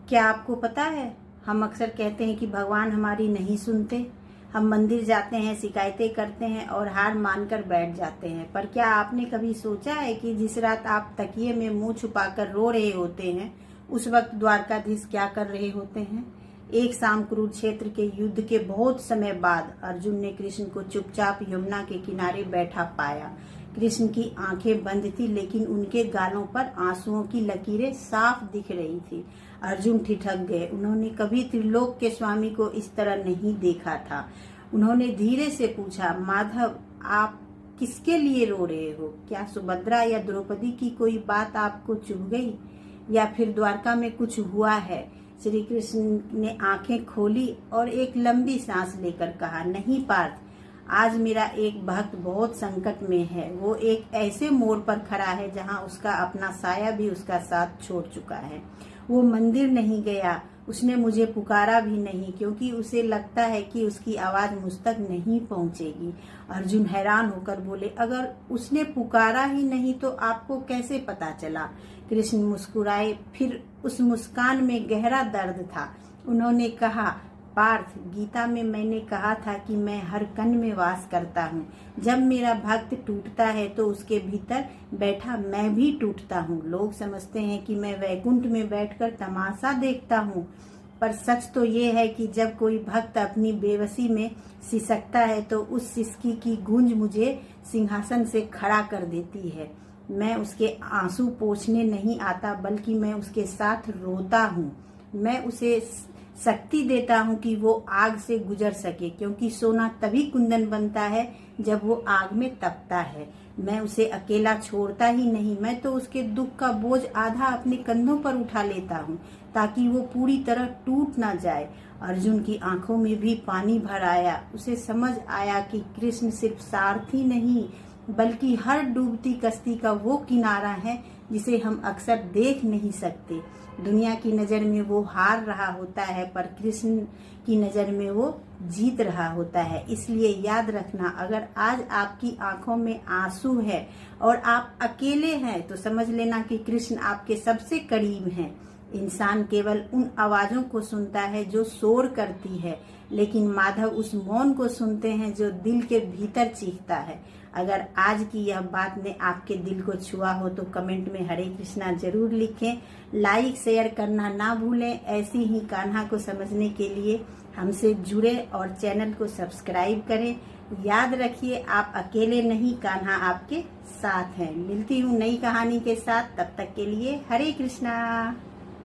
क्या आपको पता है, हम अक्सर कहते हैं कि भगवान हमारी नहीं सुनते। हम मंदिर जाते हैं, शिकायतें करते हैं और हार मानकर बैठ जाते हैं। पर क्या आपने कभी सोचा है कि जिस रात आप तकिए में मुंह छुपाकर रो रहे होते हैं, उस वक्त द्वारकाधीश क्या कर रहे होते हैं? एक शाम कुरुक्षेत्र के युद्ध के बहुत समय बाद अर्जुन ने कृष्ण को चुपचाप यमुना के किनारे बैठा पाया। कृष्ण की आंखें बंद थी, लेकिन उनके गालों पर आंसुओं की लकीरें साफ दिख रही थी। अर्जुन ठिठक गए। उन्होंने कभी त्रिलोक के स्वामी को इस तरह नहीं देखा था। उन्होंने धीरे से पूछा, माधव, आप किसके लिए रो रहे हो? क्या सुभद्रा या द्रौपदी की कोई बात आपको चुभ गई, या फिर द्वारका में कुछ हुआ है? श्री कृष्ण ने आंखें खोली और एक लंबी सांस लेकर कहा, नहीं पार्थ, आज मेरा एक भक्त बहुत संकट में है। वो एक ऐसे मोड़ पर खड़ा है जहां उसका अपना साया भी उसका साथ छोड़ चुका है। वो मंदिर नहीं गया, उसने मुझे पुकारा भी नहीं, क्योंकि उसे लगता है कि उसकी आवाज मुझ तक नहीं पहुंचेगी। अर्जुन हैरान होकर बोले, अगर उसने पुकारा ही नहीं तो आपको कैसे पता चला? कृष्ण मुस्कुराए, फिर उस मुस्कान में गहरा दर्द था। उन्होंने कहा, पार्थ, गीता में मैंने कहा था कि मैं हर कण में वास करता हूँ। जब मेरा भक्त टूटता है तो उसके भीतर बैठा मैं भी टूटता हूँ। लोग समझते हैं कि मैं वैकुंठ में बैठकर तमाशा देखता हूँ, पर सच तो ये है कि जब कोई भक्त अपनी बेबसी में सिसकता है तो उस सिसकी की गूंज मुझे सिंहासन से खड़ा कर देती है। मैं उसके आंसू पोंछने नहीं आता, बल्कि मैं उसके साथ रोता हूँ। मैं उसे शक्ति देता हूँ कि वो आग से गुजर सके, क्योंकि सोना तभी कुंदन बनता है जब वो आग में तपता है। मैं उसे अकेला छोड़ता ही नहीं, मैं तो उसके दुख का बोझ आधा अपने कंधों पर उठा लेता हूँ, ताकि वो पूरी तरह टूट ना जाए। अर्जुन की आंखों में भी पानी भर आया। उसे समझ आया कि कृष्ण सिर्फ सारथी नहीं, बल्कि हर डूबती कश्ती का वो किनारा है जिसे हम अक्सर देख नहीं सकते। दुनिया की नजर में वो हार रहा होता है, पर कृष्ण की नजर में वो जीत रहा होता है। इसलिए याद रखना, अगर आज आपकी आंखों में आंसू है और आप अकेले हैं, तो समझ लेना कि कृष्ण आपके सबसे करीब हैं। इंसान केवल उन आवाजों को सुनता है जो शोर करती है, लेकिन माधव उस मौन को सुनते हैं जो दिल के भीतर चीखता है। अगर आज की यह बात ने आपके दिल को छुआ हो तो कमेंट में हरे कृष्णा जरूर लिखें। लाइक शेयर करना ना भूलें। ऐसी ही कान्हा को समझने के लिए हमसे जुड़े और चैनल को सब्सक्राइब करें। याद रखिए, आप अकेले नहीं, कान्हा आपके साथ हैं। मिलती हूँ नई कहानी के साथ, तब तक के लिए हरे कृष्णा।